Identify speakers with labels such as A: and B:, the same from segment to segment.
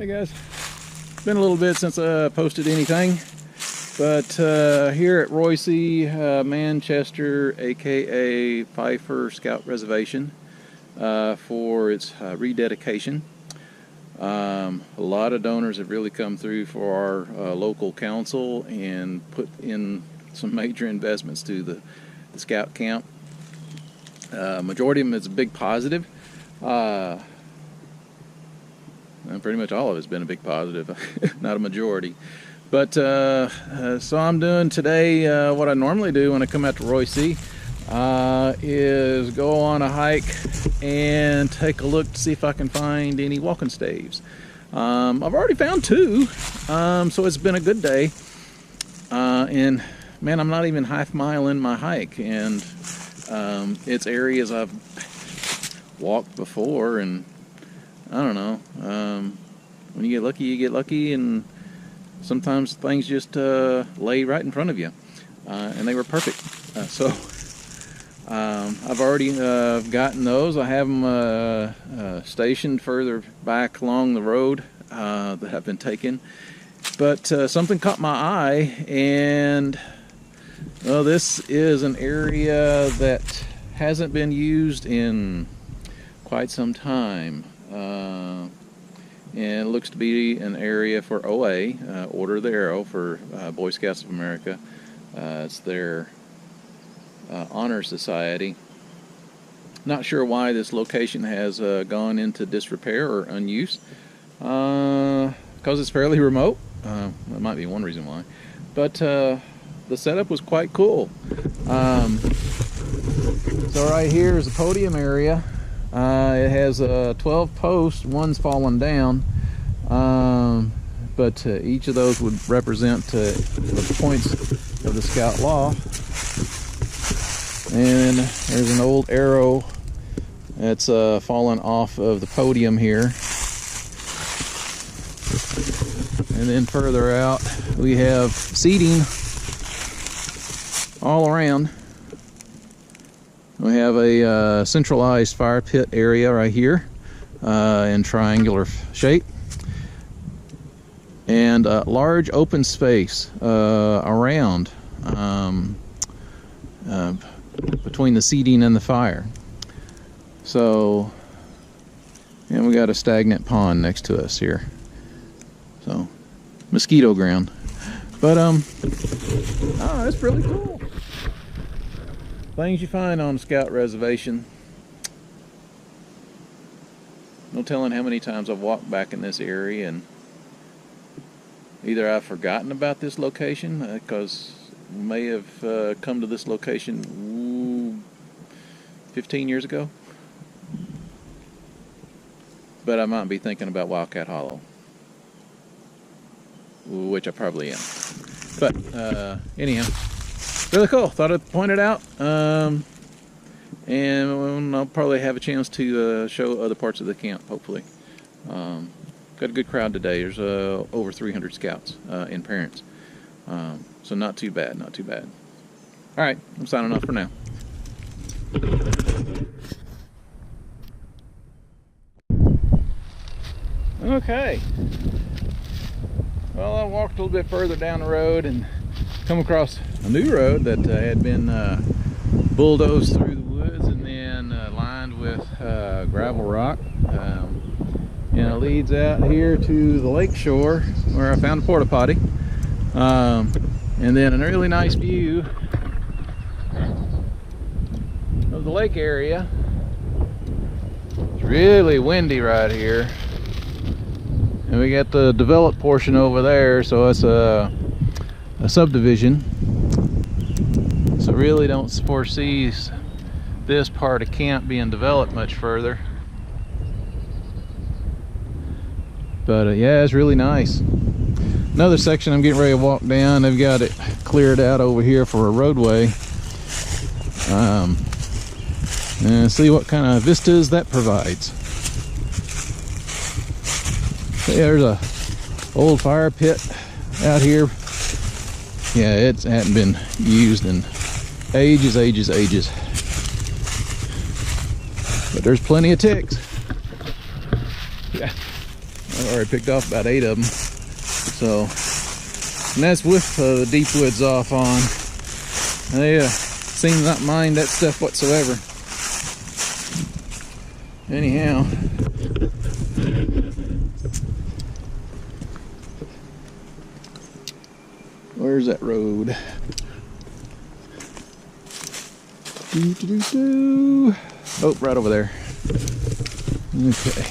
A: Hey guys, it's been a little bit since I posted anything, but here at Royce, Manchester, aka Pheffer Scout Reservation, for its rededication. A lot of donors have really come through for our local council and put in some major investments to the scout camp. Majority of them is a big positive. And pretty much all of it's been a big positive, not a majority. But so I'm doing today what I normally do when I come out to Royce, is go on a hike and take a look to see if I can find any walking staves. I've already found two, so it's been a good day. And man, I'm not even half mile in my hike, and it's areas I've walked before, and I don't know, when you get lucky, and sometimes things just lay right in front of you, and they were perfect. So I've already gotten those. I have them stationed further back along the road that have been taken, but something caught my eye, and well, this is an area that hasn't been used in quite some time. And it looks to be an area for OA, Order of the Arrow, for Boy Scouts of America. It's their honor society. Not sure why this location has gone into disrepair or unused, because it's fairly remote. That might be one reason why, but the setup was quite cool. So right here is the Podium area. It has 12 posts, one's fallen down, but each of those would represent the points of the scout law. And there's an old arrow that's fallen off of the podium here. And then further out we have seating all around. We have a centralized fire pit area right here in triangular shape, and a large open space around between the seating and the fire. So, and we got a stagnant pond next to us here, so mosquito ground. But that's really cool. Things you find on a scout reservation. No telling how many times I've walked back in this area, and either I've forgotten about this location, because we may have come to this location 15 years ago, but I might be thinking about Wildcat Hollow, which I probably am. But anyhow, really cool. Thought I'd point it out, and I'll probably have a chance to show other parts of the camp, hopefully. Got a good crowd today. There's over 300 scouts and parents, so not too bad, not too bad. All right, I'm signing off for now. Okay, well, I walked a little bit further down the road and come across a new road that had been bulldozed through the woods and then lined with gravel rock, and it leads out here to the lake shore where I found a porta potty, and then a really nice view of the lake area. It's really windy right here, and we got the developed portion over there, so it's a subdivision, so really don't foresee this part of camp being developed much further. But yeah, it's really nice. Another section I'm getting ready to walk down, they've got it cleared out over here for a roadway, and see what kind of vistas that provides. So yeah, there's a old fire pit out here. Yeah, it hadn't been used in ages. But there's plenty of ticks. Yeah, I've already picked off about 8 of them. So, and that's with the deep woods off on. They seem to not mind that stuff whatsoever. Anyhow, where's that road? Oh, right over there. Okay.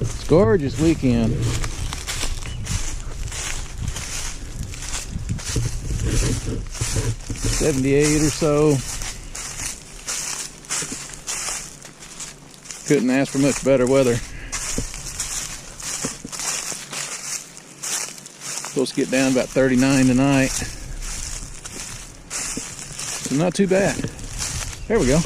A: It's a gorgeous weekend. .78 or so. Couldn't ask for much better weather. Supposed to get down about 39 tonight. So not too bad. There we go.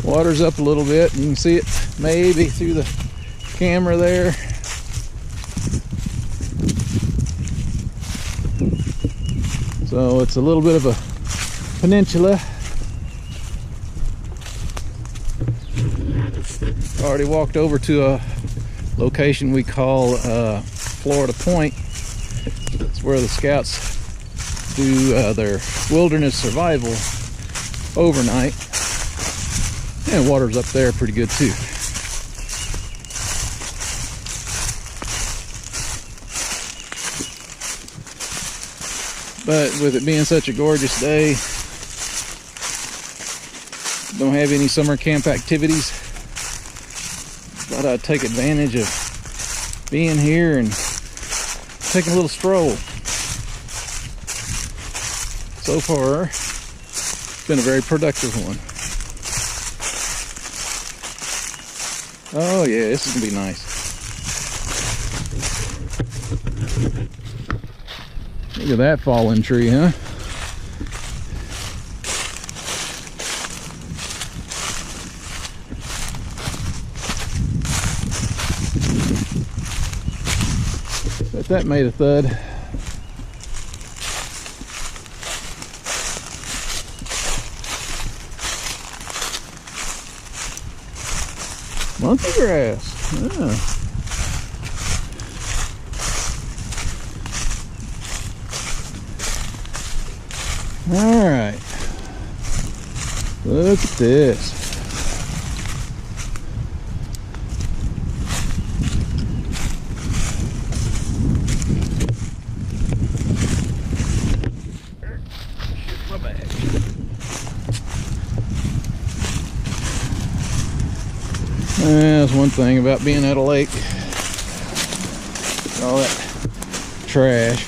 A: Water's up a little bit. You can see it maybe through the camera there. So it's a little bit of a peninsula. Already walked over to a location we call Florida Point. It's where the scouts do their wilderness survival overnight. And water's up there pretty good too. But with it being such a gorgeous day, don't have any summer camp activities, thought I'd take advantage of being here and taking a little stroll. So far, it's been a very productive one. Oh yeah, this is gonna be nice. Look at that fallen tree, huh? Bet that made a thud. Monkey grass. Yeah. All right. Look at this. My bag. That's one thing about being at a lake. All that trash.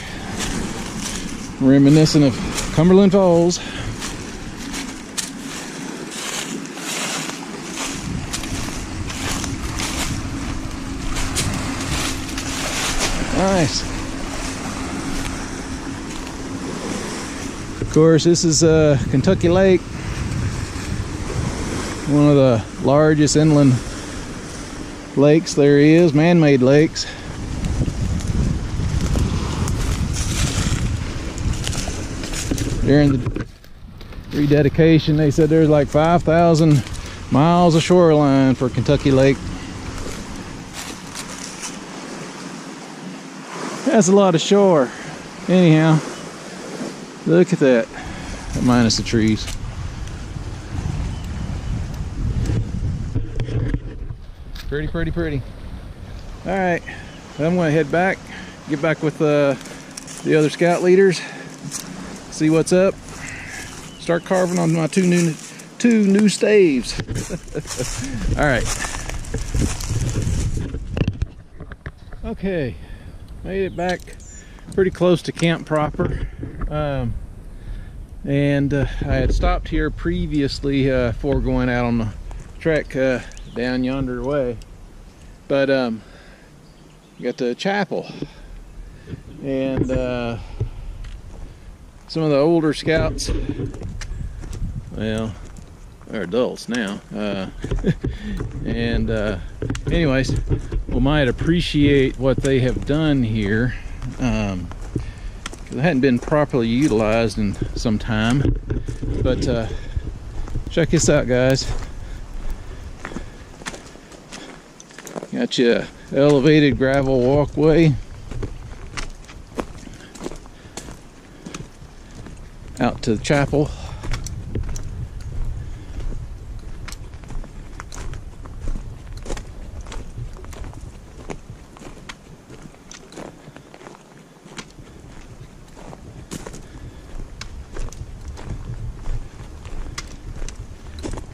A: Reminiscent of Cumberland Falls. Nice. Of course, this is Kentucky Lake, one of the largest inland lakes there is, man-made lakes. During the rededication, they said there's like 5,000 miles of shoreline for Kentucky Lake. That's a lot of shore. Anyhow, look at that, minus the trees. Pretty, pretty, pretty. All right, I'm gonna head back, get back with the other scout leaders, see what's up, start carving on my two new staves. All right. Okay, made it back pretty close to camp proper. And I had stopped here previously before going out on the trek down yonder way, but got the chapel, and some of the older scouts, well, They're adults now. And anyways, we might appreciate what they have done here, because it hadn't been properly utilized in some time. But check this out, guys. Got you an elevated gravel walkway out to the chapel.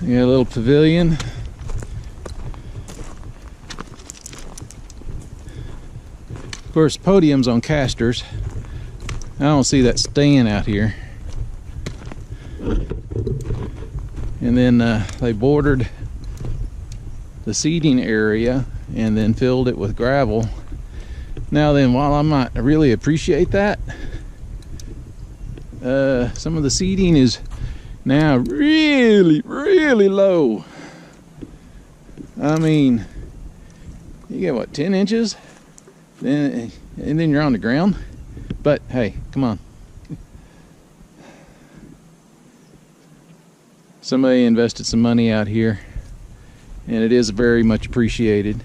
A: You got a little pavilion. Of course, Podium's on casters. I don't see that staying out here. And then they bordered the seating area and then filled it with gravel. Now then, while I might really appreciate that, some of the seating is now really low. I mean, you get what, 10 inches? And then you're on the ground. But hey, come on. Somebody invested some money out here, and it is very much appreciated.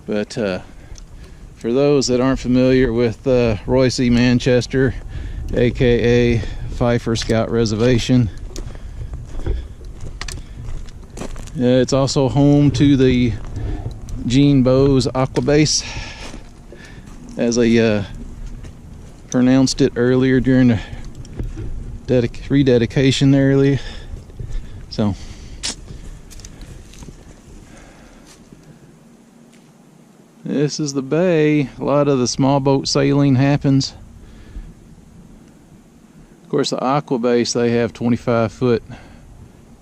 A: But for those that aren't familiar with Royce Manchester, aka Pheffer Scout Reservation, it's also home to the Gene Bowes Aqua Base, as I pronounced it earlier during the rededication earlier. So this is the bay. A lot of the small boat sailing happens. Of course, the Aqua Base, they have 25-foot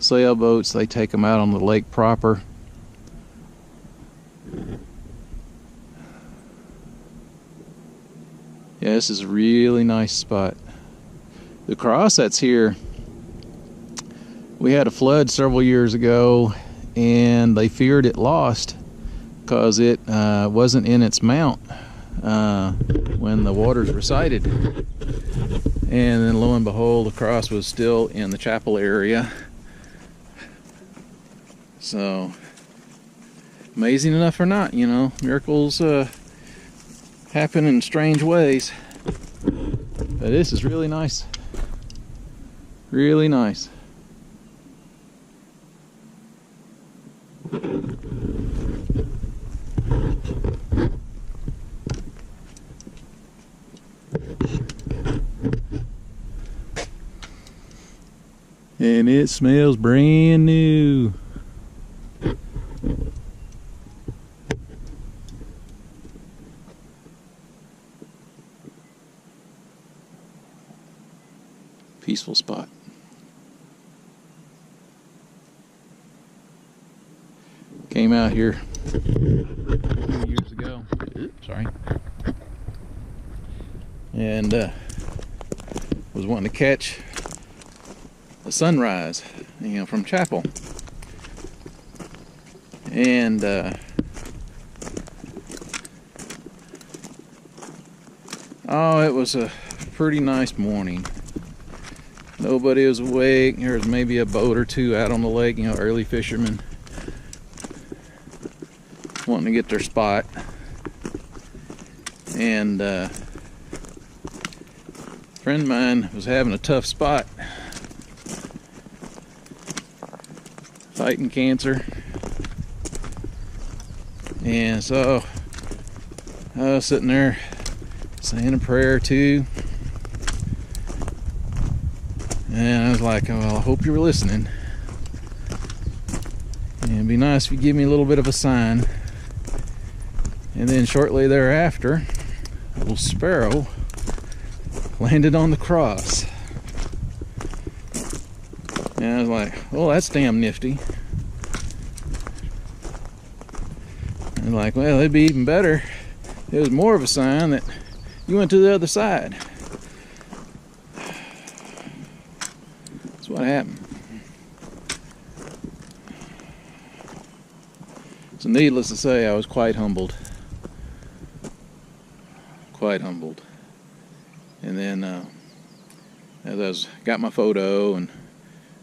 A: sailboats. They take them out on the lake proper. Yeah, this is a really nice spot. The cross that's here, we had a flood several years ago, and they feared it lost because it wasn't in its mount when the waters receded. And then lo and behold, the cross was still in the chapel area. So, amazing enough or not, you know, miracles happen in strange ways. But this is really nice. Really nice. And it smells brand new. Peaceful spot. Came out here a few years ago. Oops, sorry. And was wanting to catch a sunrise, you know, from chapel. And oh, it was a pretty nice morning. Nobody was awake. There was maybe a boat or two out on the lake, you know, early fishermen wanting to get their spot. And a friend of mine was having a tough spot, fighting cancer. And so I was sitting there saying a prayer or two, and I was like, oh, well, I hope you were listening, and it'd be nice if you give me a little bit of a sign. And then shortly thereafter, a little sparrow landed on the cross. And I was like, oh, that's damn nifty. And like, well, it'd be even better. It was more of a sign that you went to the other side. That's what happened. So needless to say, I was quite humbled. Quite humbled. And then as I got my photo and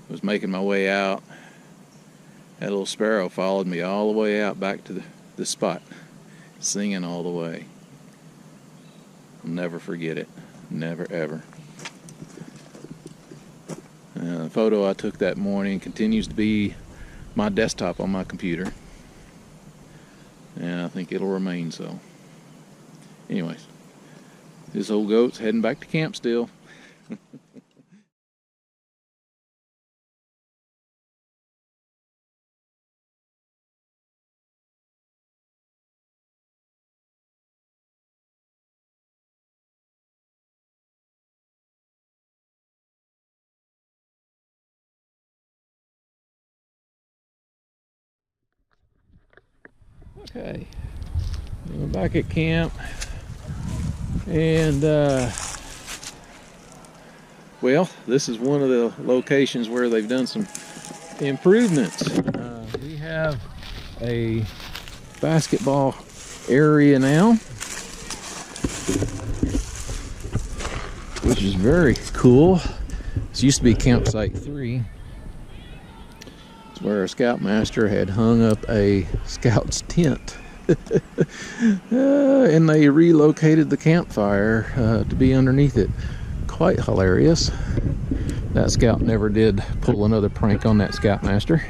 A: was making my way out, that little sparrow followed me all the way out back to the spot, singing all the way. I'll never forget it. Never, ever. The photo I took that morning continues to be my desktop on my computer. And I think it'll remain so. Anyways, this old goat's heading back to camp still. Okay, we're back at camp, and well, this is one of the locations where they've done some improvements. We have a basketball area now, which is very cool. This used to be campsite 3. It's where our scoutmaster had hung up a scout's tent. And they relocated the campfire to be underneath it. Quite hilarious. That scout never did pull another prank on that scoutmaster.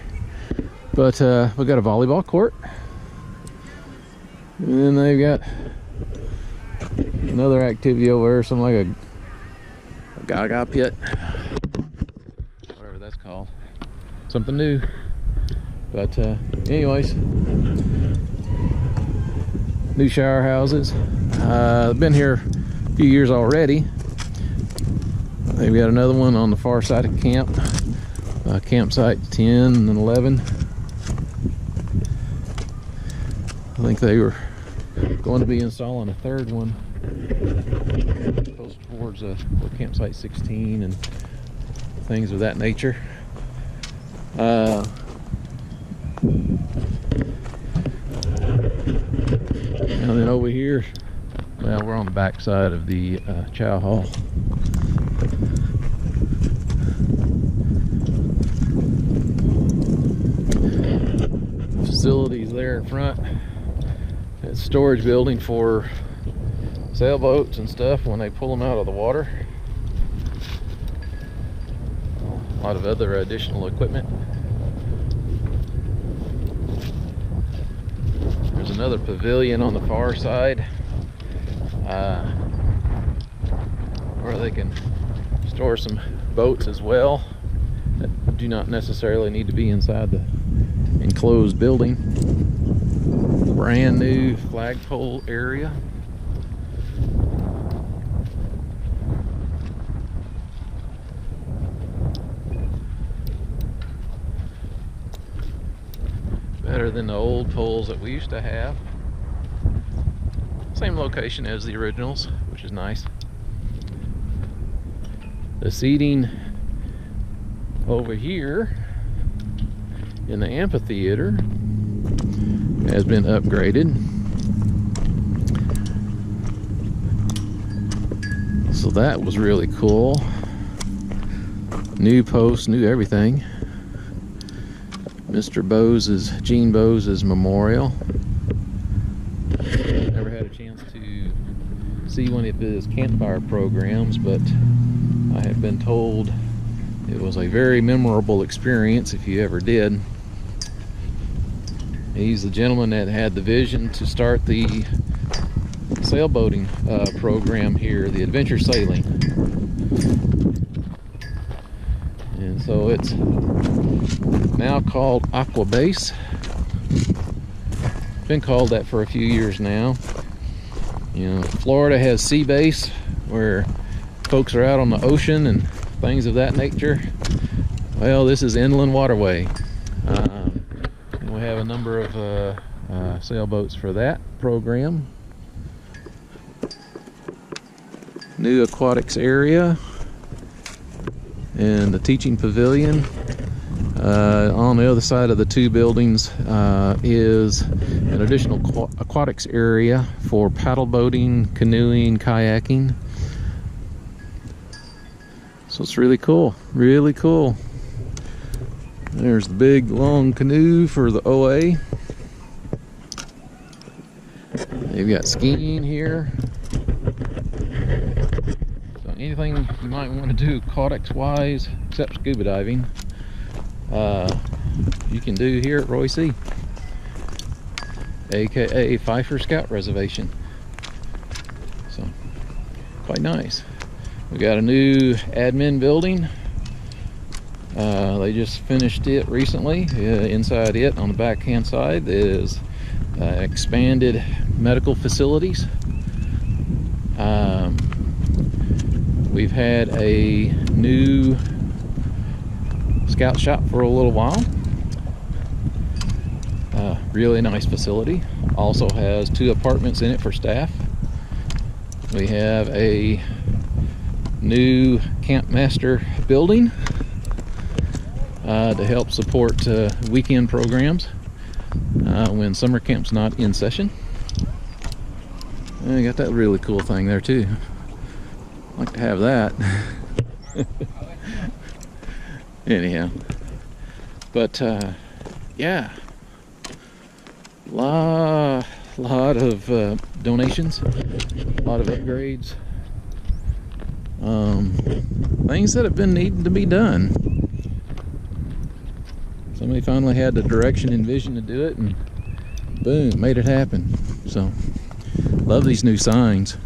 A: But we got a volleyball court. And then they've got another activity over there, something like a gaga pit. Whatever that's called. Something new. But anyways, new shower houses. I've been here a few years already. They've got another one on the far side of camp, campsite 10 and 11. I think they were going to be installing a third one close towards campsite 16 and things of that nature. And then over here, well, we're on the back side of the chow hall. Facilities there in front. It's a storage building for sailboats and stuff when they pull them out of the water. A lot of other additional equipment. There's another pavilion on the far side where they can store some boats as well that do not necessarily need to be inside the enclosed building. Brand new flagpole area. Better than the old poles that we used to have. Same location as the originals, which is nice. The seating over here in the amphitheater has been upgraded. So that was really cool. New posts, new everything. Gene Bose's memorial. Never had a chance to see one of his campfire programs, but I have been told it was a very memorable experience if you ever did. He's the gentleman that had the vision to start the sailboating program here, the adventure sailing. And so it's now called Aqua Base. It's been called that for a few years now. You know, Florida has Sea Base, where folks are out on the ocean and things of that nature. Well, this is Inland Waterway. And we have a number of sailboats for that program. New aquatics area. and the teaching pavilion. On the other side of the two buildings is an additional aquatics area for paddle boating, canoeing, kayaking. So it's really cool, really cool. There's the big long canoe for the OA. They've got skiing here. So anything you might want to do aquatics wise, except scuba diving, you can do here at Roy C, aka Pheffer Scout Reservation. So quite nice. We got a new admin building. They just finished it recently. Inside it, on the back hand side, is expanded medical facilities. We've had a new scout shop for a little while. Really nice facility. Also has 2 apartments in it for staff. We have a new camp master building to help support weekend programs when summer camp's not in session. And we got that really cool thing there too. I'd like to have that. Anyhow, but yeah, lot of donations, a lot of upgrades, things that have been needing to be done. Somebody finally had the direction and vision to do it, and boom, made it happen. So love these new signs.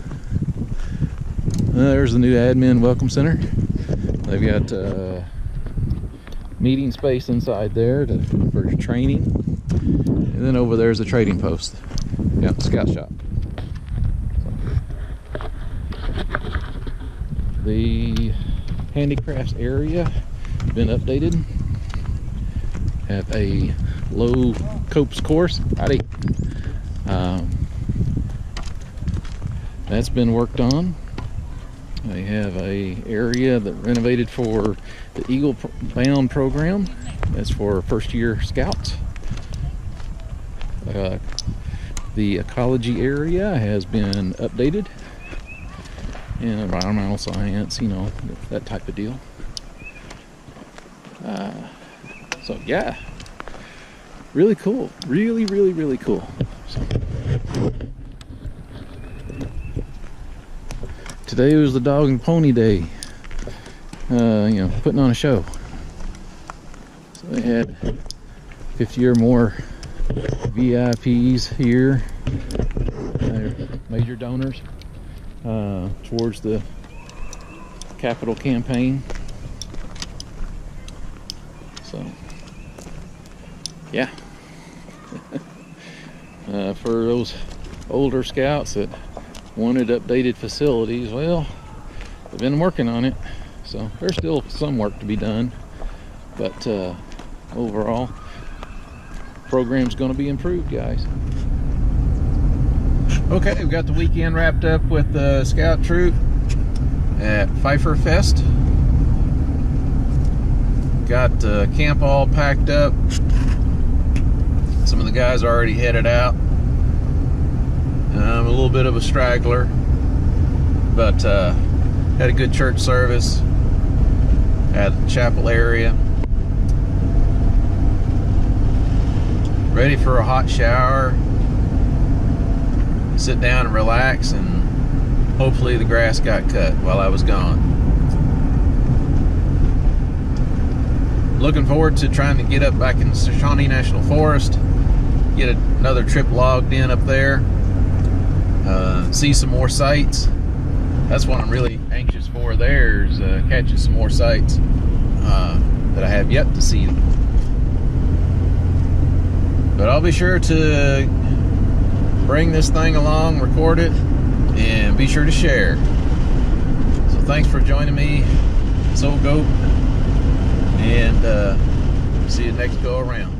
A: There's the new admin welcome center. They've got meeting space inside there for training, and then over there's a trading post. Yeah, scout shop. So, the handicrafts area has been updated. Have a low copes course. Howdy. That's been worked on. They have a area that renovated for the Eagle Bound program. That's for first year scouts. The ecology area has been updated, and environmental science, you know, that type of deal. So yeah, really cool, really cool. So, today was the dog and pony day, you know, putting on a show. So they had 50 or more VIPs here, major donors towards the capital campaign. So yeah. For those older scouts that wanted updated facilities, well, they've been working on it, so there's still some work to be done, but overall program's going to be improved, guys. Okay, we've got the weekend wrapped up with the scout troop at Pheffer Fest. Got camp all packed up. Some of the guys are already headed out. I'm a little bit of a straggler, but had a good church service at the chapel area. Ready for a hot shower, sit down and relax, and hopefully the grass got cut while I was gone. Looking forward to trying to get up back in the Shawnee National Forest, get another trip logged in up there, see some more sights. That's what I'm really anxious for there, is catching some more sights that I have yet to see. But I'll be sure to bring this thing along, record it, and be sure to share. So thanks for joining me, Soul Goat, and see you next go around.